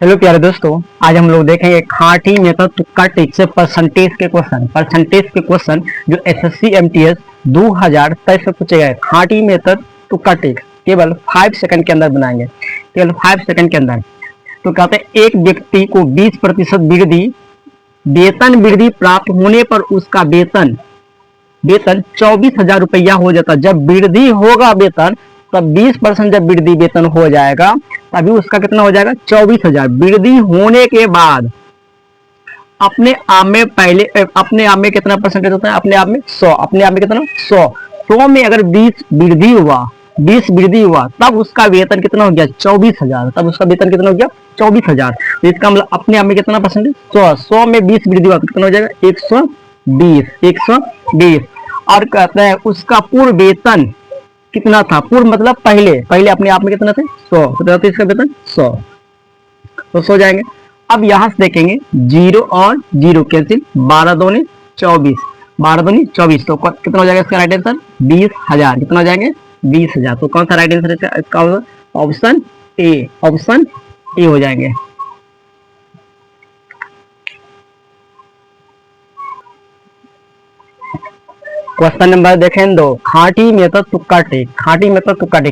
Hello प्यारे दोस्तों, आज हम लोग देखेंगे खाटी मेथड तुक्का टिक से परसेंटेज के क्वेश्चन जो एसएससी एमटीएस 2023 में पूछे गए। खाटी मेथड तुक्का टिक केवल 5 सेकंड के अंदर बनाएंगे, केवल 5 सेकंड के अंदर। तो कहते हैं एक व्यक्ति को 20% वेतन वृद्धि प्राप्त होने पर उसका वेतन 24,000 रुपया हो जाता। जब वृद्धि होगा वेतन, तब 20% जब वृद्धि वेतन हो जाएगा तभी उसका कितना हो जाएगा 24,000। वृद्धि होने के बाद अपने आप में कितना परसेंटेज होता है? अपने आप में 100, अपने आप में कितना 100 में अगर 20 वृद्धि हुआ तब उसका वेतन कितना हो गया 24,000। तब उसका वेतन कितना हो गया 24,000। तो इसका मतलब अपने आप में कितना परसेंटेज 100 में 20 वृद्धि हुआ तो कितना हो जाएगा 120। और कहते हैं उसका पूर्व वेतन कितना था? पूर्व मतलब पहले अपने आप में कितना थे 100, कितना था इसका वेतन 100, तो 100 जाएंगे। अब यहां से देखेंगे 0 और 0 कैंसिल, 12 दूनी 24, तो कितना हो जाएगा इसका राइट आंसर 20,000। कितना हो जाएंगे 20,000। तो कौन सा राइट आंसर है इसका? ऑप्शन ए हो जाएंगे। क्वेश्चन नंबर देखें 2, खाटी मेथड तुक्का टिक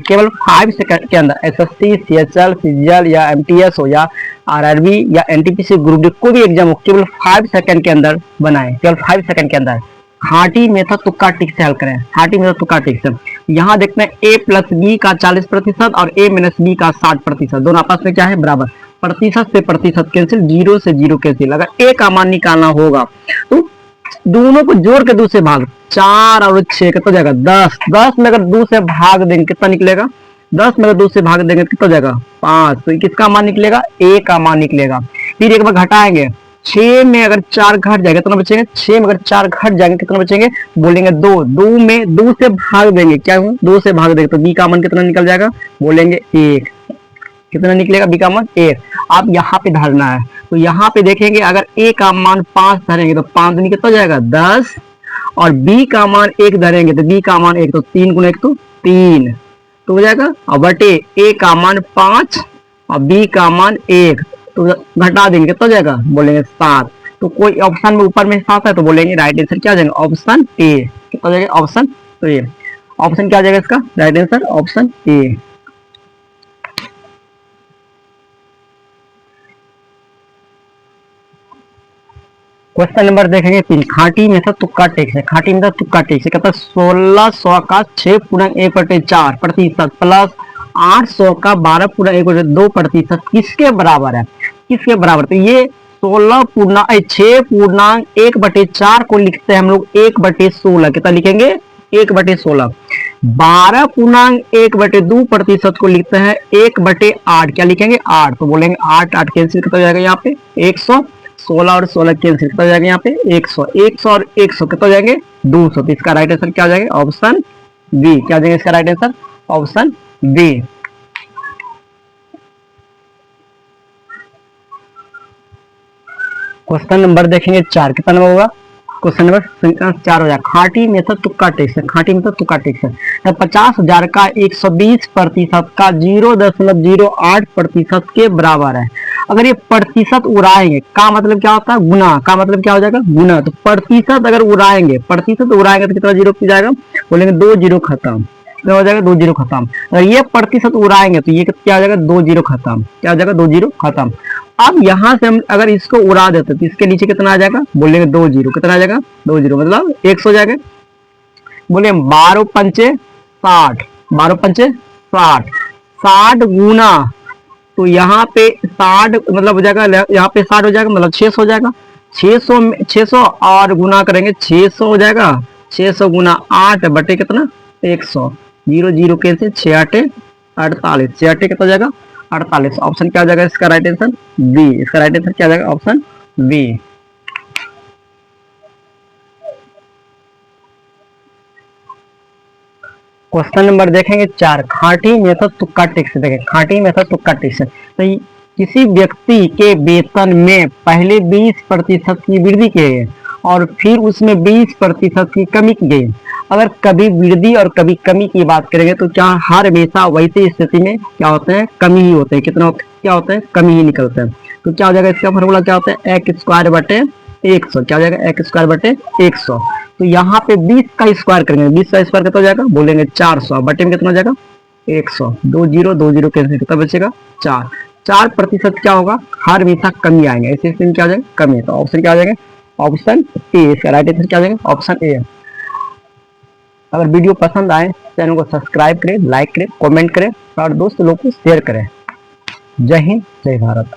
केवल 5 सेकंड के अंदर एसएससी, सीएचएल, सीजीएल या एमटीएस हो या आरआरबी या एनटीपीसी ग्रुप डी कोई भी एग्जाम हो, केवल 5 सेकंड के अंदर बनाएं, केवल 5 सेकंड के अंदर खाटी मेथड तुक्का टिक से हल करें। खाटी मेथड तुक्का टिक से यहाँ देखते हैं a प्लस बी का 40% और a माइनस बी का 60%, दोनों आपस में क्या है बराबर। प्रतिशत से प्रतिशत कैंसिल, 0 से 0 कैंसिल। अगर a का मान निकालना होगा तो दोनों को जोड़ के 2 से भाग, 4 और 6 कितना जाएगा 10 में अगर 2 से भाग देंगे कितना निकलेगा 10 में अगर 2 से भाग देंगे कितना जाएगा 5। तो किसका मान निकलेगा a का मान निकलेगा। फिर एक बार घटाएंगे, 6 में अगर 4 घट जाएगा कितना बचेंगे 6 में अगर 4 घट जाएंगे कितना बचेंगे बोलेंगे 2 में 2 से भाग देंगे, क्या 2 से भाग देंगे तो b का मान कितना निकल जाएगा बोलेंगे 1। कितना निकलेगा b का मान 1। आप यहाँ पे धरना है तो यहाँ पे देखेंगे अगर a का मान 5 धरेंगे तो 5 दूनी कितना जाएगा 10 और b का मान 1 धरेंगे तो b का मान 1, तो 3 गुना 1 तो 3 तो हो जाएगा। और बटे a का मान 5 और b का मान 1 तो घटा देंगे कितना जाएगा बोलेंगे 7। तो कोई ऑप्शन में ऊपर में 7 है तो बोलेंगे राइट आंसर क्या जाएगा ऑप्शन ए। कितना जाएगा ऑप्शन ए। ऑप्शन क्या जाएगा इसका right answer option A. Question number देखेंगे 3, खाटी मेथड तुक्का टिक से कहता है 1600 का 6/1/4% प्लस 800 का 12/1/2% किसके बराबर है? किसके बराबर? तो ये 6/1/4 को लिखते हैं हम लोग 1/16। कितना लिखेंगे 1/16। 12/1/2% को लिखते हैं 1/8। क्या लिखेंगे 8, तो बोलेंगे 8 कैंसिल कितना हो जाएगा यहाँ पे 100। 16 और 16 कैंसिल कितना हो जाएगा यहाँ पे 100 और 100 कितना हो जाएंगे 200। तो इसका राइट आंसर क्या हो जाएगा ऑप्शन बी। क्या हो जाएगा इसका right answer option B. Question number देखेंगे 4, कितना नंबर होगा क्वेश्चन नंबर 4 हो जाएगा। खाटी मेथड तुक्का टिक से 50,000 का 120% का 0.08% के बराबर है। अगर ये प्रतिशत उड़ाएंगे का मतलब क्या होता है गुना, का मतलब क्या हो जाएगा गुना। तो प्रतिशत अगर उड़ाएंगे तो कितना 0 की जाएगा बोलेंगे 2 0 खत्म। क्या हो जाएगा 2 0 खत्म। अगर ये प्रतिशत उड़ाएंगे तो ये क्या हो जाएगा 2 0 खत्म। क्या हो जाएगा 2 0 खत्म। अब यहां से हम अगर इसको उड़ा देते तो इसके नीचे कितना आ जाएगा बोलेंगे 2 0। कितना आ जाएगा 2 0 मतलब 100 हो जाएगा। बोले 12 पंचे 60, 12 पंचे 60 गुना, तो यहाँ पे 60 मतलब हो जाएगा, यहाँ पे 60 हो जाएगा मतलब 600 हो जाएगा। 600 और गुना करेंगे 600 हो जाएगा। 600 गुना 8 बटे कितना 100, 0 0 कैसे 6 8 48, 6 8 कितना हो जाएगा 48। ऑप्शन क्या हो जाएगा इसका राइट आंसर बी। इसका राइट आंसर क्या हो जाएगा ऑप्शन बी। क्वेश्चन नंबर देखेंगे 4, खाटी मेथड तुक्का टिक से। देखें खाटी मेथड तुक्का टिक से तो किसी व्यक्ति के वेतन में पहले 20% की वृद्धि की गई और फिर उसमें 20% की कमी की गई अगर कभी वृद्धि और कभी कमी की बात करेंगे तो क्या हर हमेशा वैसी स्थिति में क्या होते हैं, कमी ही होते हैं। कितना होते हैं, क्या होते हैं, कमी ही निकलते हैं। तो क्या हो जाएगा, इसका फॉर्मूला क्या होता है, एक्स स्क्वायर बटे 100। क्या हो जाएगा, एक्स स्क्वायर बटे 100। तो यहाँ पे 20 का स्क्वायर करेंगे, 20 का स्क्वायर कितना हो जाएगा, बोलेंगे 400, बटे में कितना हो जाएगा 100, 2 0 कैंसिल, कितना बचेगा 4। 4% क्या होगा, हर हमेशा कमी आएंगे, ऐसे इसमें क्या हो जाएगा, कमी। तो ऑप्शन क्या हो जाएगा, ऑप्शन ए। इसका राइट आंसर क्या हो जाएगा, ऑप्शन ए। अगर वीडियो पसंद आए चैनल को सब्सक्राइब करें, लाइक करें, कमेंट करें और दोस्त लोगों को शेयर करें। जय हिंद, जय भारत।